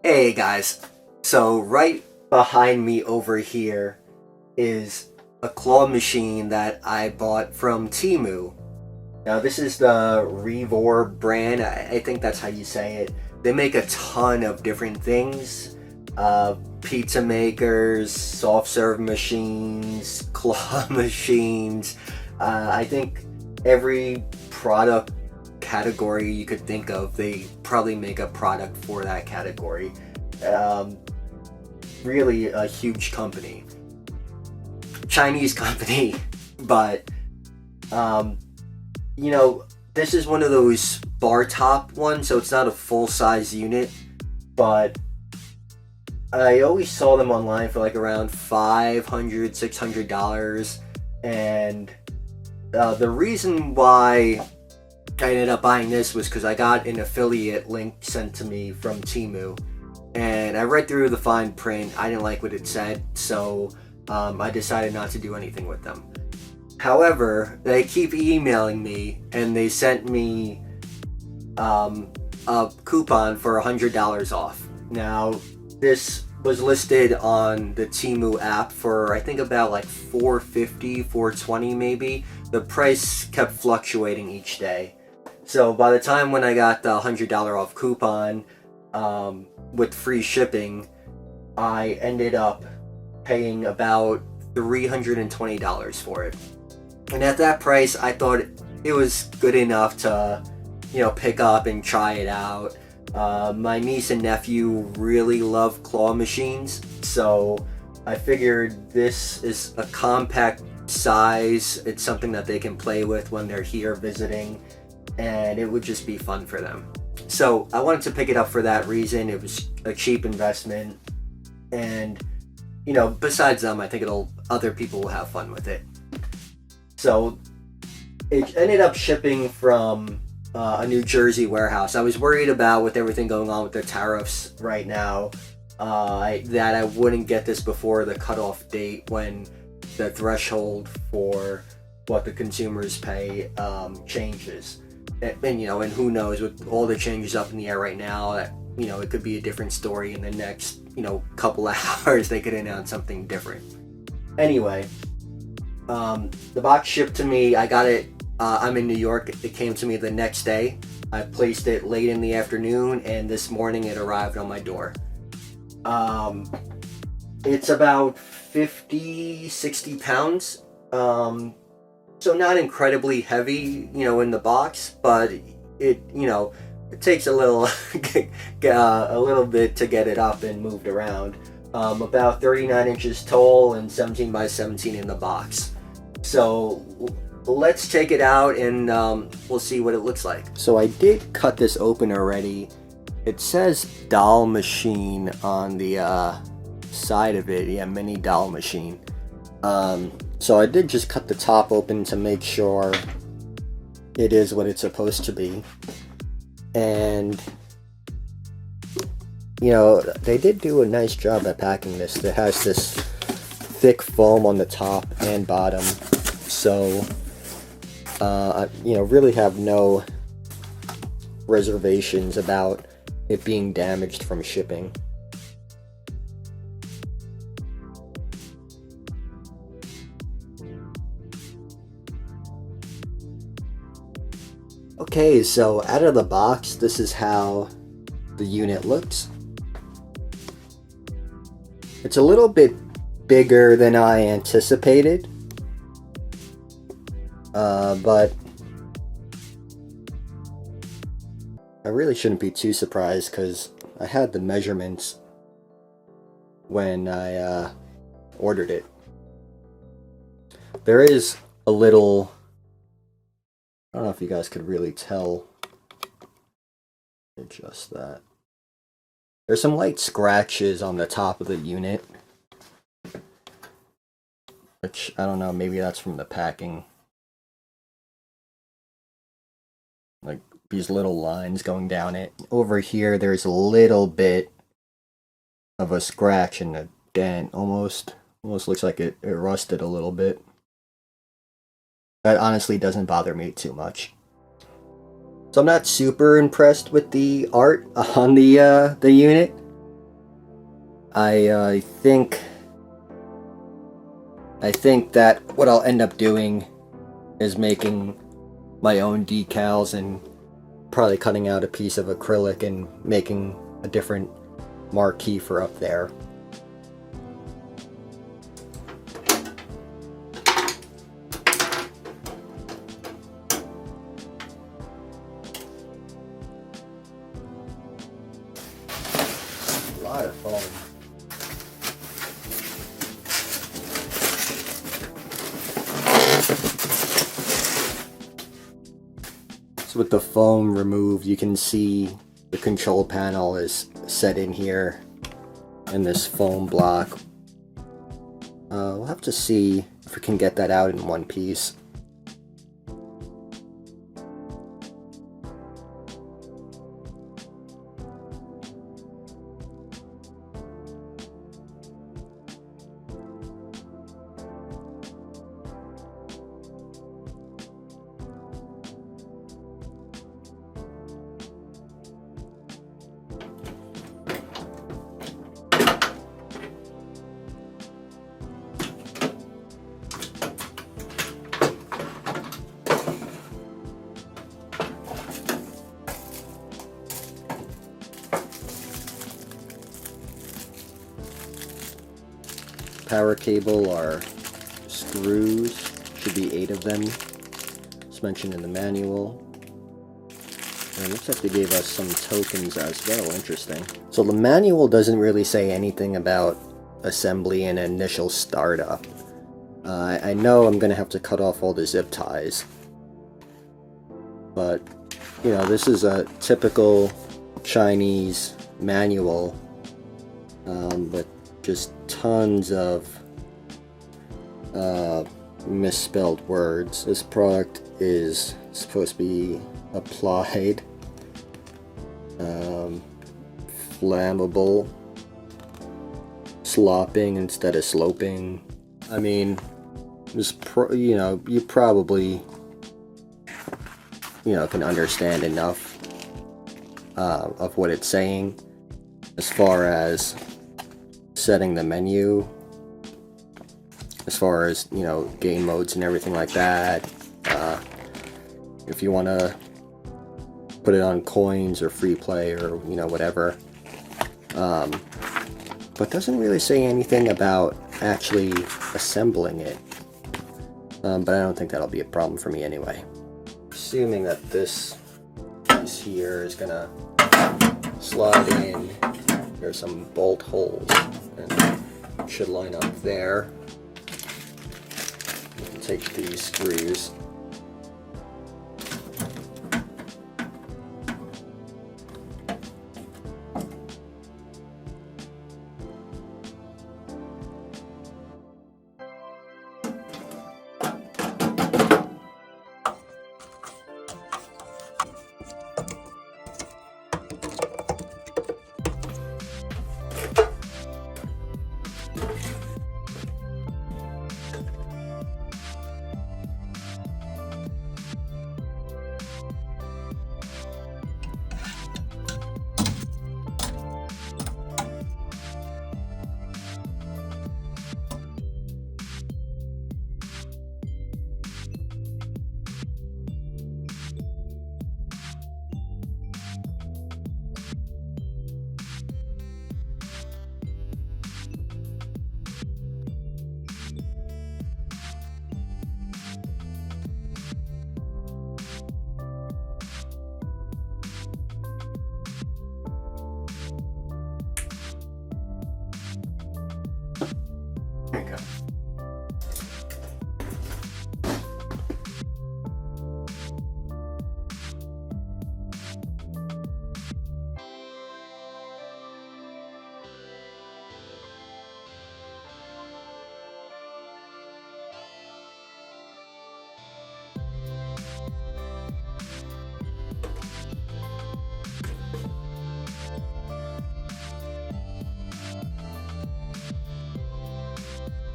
Hey guys, so right behind me over here is a claw machine that I bought from Temu. Now this is the Revor brand, I think that's how you say it. They make a ton of different things. Pizza makers, soft serve machines, claw machines. I think every product category you could think of, they probably make a product for that category. Um, Really a huge company, Chinese company, but um, you know, this is one of those bar top ones, so it's not a full size unit, but I always saw them online for like around $500, $600, and the reason why I ended up buying this was because I got an affiliate link sent to me from Temu, and I read through the fine print. I didn't like what it said, so I decided not to do anything with them. However, they keep emailing me, and they sent me a coupon for $100 off. Now, this was listed on the Temu app for I think about like $450, $420 maybe. The price kept fluctuating each day. So by the time when I got the $100 off coupon with free shipping, I ended up paying about $320 for it. And at that price, I thought it was good enough to, pick up and try it out. My niece and nephew really love claw machines, so I figured this is a compact size. It's something that they can play with when they're here visiting, and it would just be fun for them. So I wanted to pick it up for that reason. It was a cheap investment, and besides them, I think other people will have fun with it. So it ended up shipping from a New Jersey warehouse. I was worried about, with everything going on with the tariffs right now, that I wouldn't get this before the cutoff date when the threshold for what the consumers pay changes. And who knows, with all the changes up in the air right now, it could be a different story in the next couple of hours. They could announce something different. Anyway, the box shipped to me. I got it. I'm in New York. It came to me the next day. I placed it late in the afternoon, and this morning it arrived on my door. It's about 50, 60 pounds. So not incredibly heavy, in the box, but it takes a little, a little bit to get it up and moved around. About 39 inches tall and 17 by 17 in the box. So let's take it out and we'll see what it looks like. So I did cut this open already. It says doll machine on the side of it. Yeah, mini doll machine. So I did just cut the top open to make sure it is what it's supposed to be. And they did do a nice job at packing this. It has this thick foam on the top and bottom, so I really have no reservations about it being damaged from shipping. Okay, so out of the box, this is how the unit looks. It's a little bit bigger than I anticipated, but I really shouldn't be too surprised because I had the measurements when I ordered it. There is a little, I don't know if you guys could really tell. Adjust that. There's some light scratches on the top of the unit, which I don't know, maybe that's from the packing. Like these little lines going down it. Over here, there's a little bit of a scratch and a dent. Almost looks like it rusted a little bit. That honestly doesn't bother me too much. So I'm not super impressed with the art on the unit. I think that what I'll end up doing is making my own decals and probably cutting out a piece of acrylic and making a different marquee for up there. A lot of foam. So with the foam removed, you can see the control panel is set in here in this foam block. We'll have to see if we can get that out in one piece. Power cable are screws, should be 8 of them. It's mentioned in the manual. And it looks like they gave us some tokens as well, interesting. So the manual doesn't really say anything about assembly and initial startup. I know I'm going to have to cut off all the zip ties. But, you know, this is a typical Chinese manual with just tons of misspelled words. This product is supposed to be applied, flammable, slopping instead of sloping. I mean, you probably can understand enough of what it's saying as far as setting the menu, as far as game modes and everything like that. If you want to put it on coins or free play or whatever, but doesn't really say anything about actually assembling it. But I don't think that'll be a problem for me anyway. Assuming that this piece here is gonna slide in. There's some bolt holes and it should line up there. You can take these screws. There you go.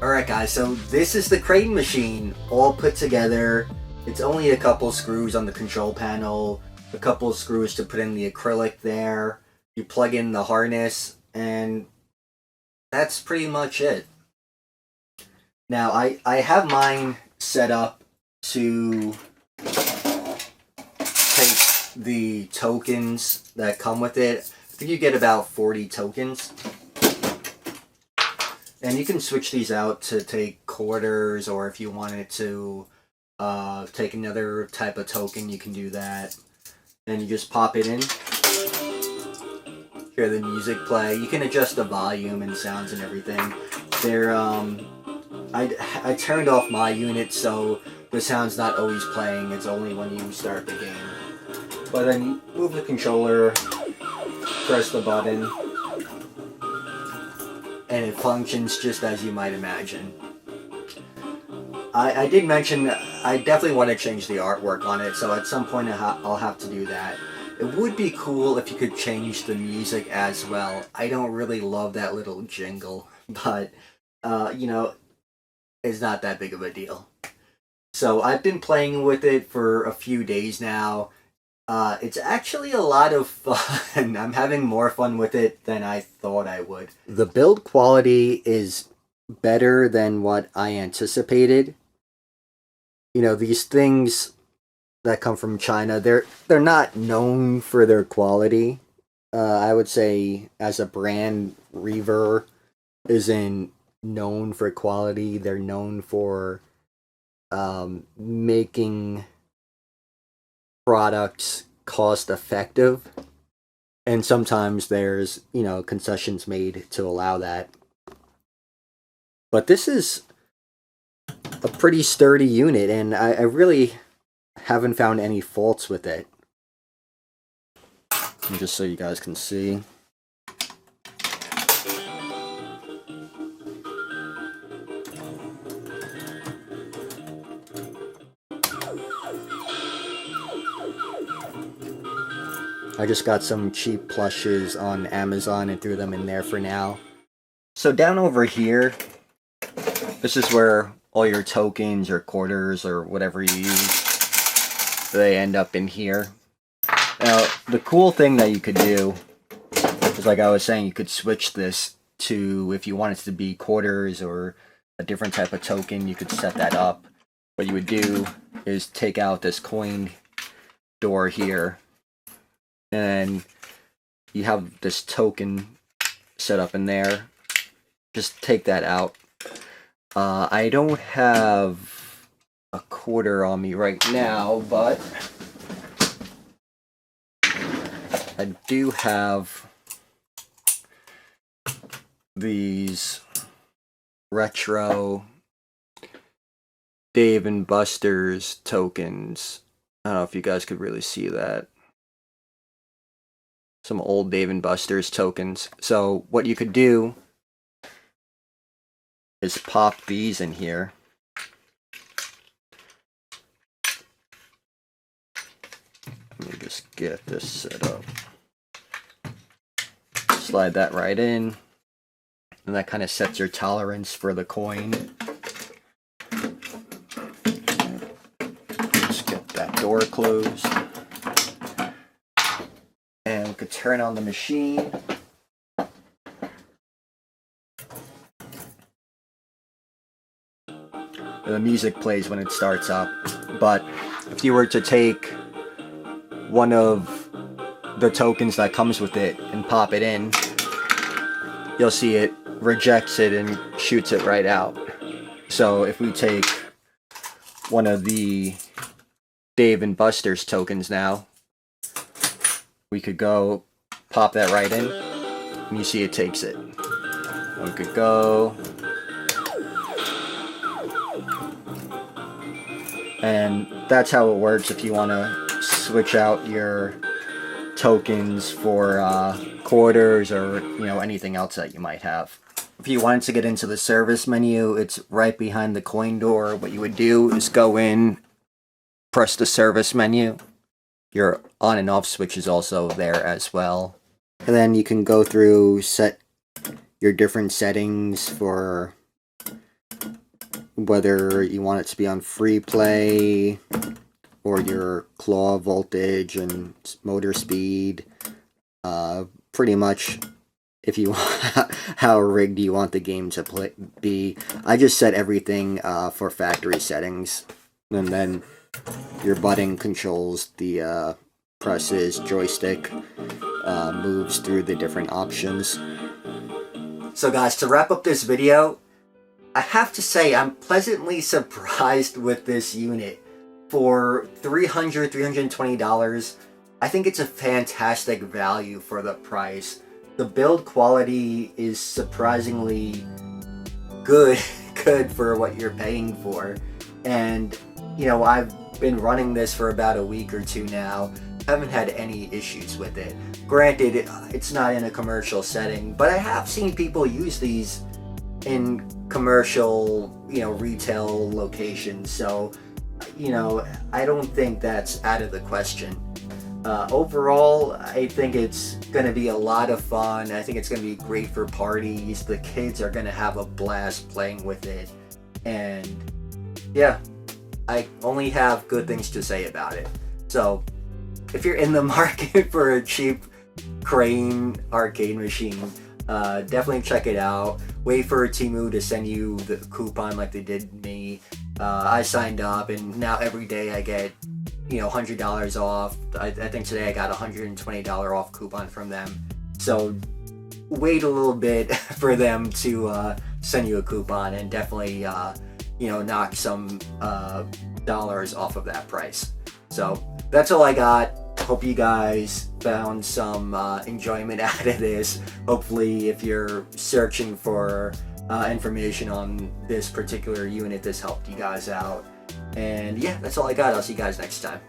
Alright guys, so this is the crane machine all put together. It's only a couple screws on the control panel, a couple screws to put in the acrylic there. You plug in the harness and that's pretty much it. Now, I have mine set up to take the tokens that come with it. I think you get about 40 tokens. And you can switch these out to take quarters, or if you wanted to take another type of token, you can do that. And you just pop it in. Hear the music play. You can adjust the volume and sounds and everything. They're I turned off my unit so the sound's not always playing. It's only when you start the game. But then you move the controller, press the button, and it functions just as you might imagine. I did mention I definitely want to change the artwork on it, so at some point I'll have to do that. It would be cool if you could change the music as well. I don't really love that little jingle, but you know, it's not that big of a deal. So I've been playing with it for a few days now. It's actually a lot of fun. I'm having more fun with it than I thought I would. The build quality is better than what I anticipated. You know, these things that come from China, they're not known for their quality. I would say as a brand, Reaver isn't known for quality. They're known for making products cost effective, and sometimes there's, you know, concessions made to allow that. But this is a pretty sturdy unit, and I really haven't found any faults with it. And just so you guys can see. I just got some cheap plushes on Amazon and threw them in there for now. So down over here, this is where all your tokens or quarters or whatever you use, they end up in here. Now, the cool thing that you could do is, like I was saying, you could switch this to, if you want it to be quarters or a different type of token, you could set that up. What you would do is take out this coin door here, and you have this token set up in there. Just take that out. I don't have a quarter on me right now, but I do have these retro Dave and Buster's tokens. I don't know if you guys could really see that. Some old Dave and Buster's tokens. So what you could do is pop these in here. Let me just get this set up. Slide that right in, and that kind of sets your tolerance for the coin. Just get that door closed. And we could turn on the machine. The music plays when it starts up, but if you were to take one of the tokens that comes with it and pop it in, you'll see it rejects it and shoots it right out. So if we take one of the Dave and Buster's tokens now, we could go pop that right in, and you see it takes it. We could go, and that's how it works if you want to switch out your tokens for quarters or, you know, anything else that you might have. If you wanted to get into the service menu, it's right behind the coin door. What you would do is go in, press the service menu. Your on and off switch is also there as well. And then you can go through, set your different settings for whether you want it to be on free play, or your claw voltage and motor speed. Pretty much if you how rigged you want the game to be. I just set everything for factory settings, and then your button controls the presses, joystick moves through the different options. So guys, to wrap up this video, I have to say I'm pleasantly surprised with this unit. For $320, I think it's a fantastic value for the price. The build quality is surprisingly good for what you're paying for. And, you know, I've been running this for about a week or two now. Haven't had any issues with it. Granted, it's not in a commercial setting, but I have seen people use these in commercial, you know, retail locations. So, you know, I don't think that's out of the question. Overall, I think it's going to be a lot of fun. I think it's going to be great for parties. The kids are going to have a blast playing with it. And yeah, I only have good things to say about it. So if you're in the market for a cheap Crane arcade machine, definitely check it out. Wait for Temu to send you the coupon like they did me. I signed up, and now every day I get, you know, $100 off. I think today I got a $120 off coupon from them. So wait a little bit for them to send you a coupon, and definitely you know, knock some dollars off of that price. So that's all I got. Hope you guys found some enjoyment out of this. Hopefully, if you're searching for information on this particular unit, this helped you guys out. And yeah, that's all I got. I'll see you guys next time.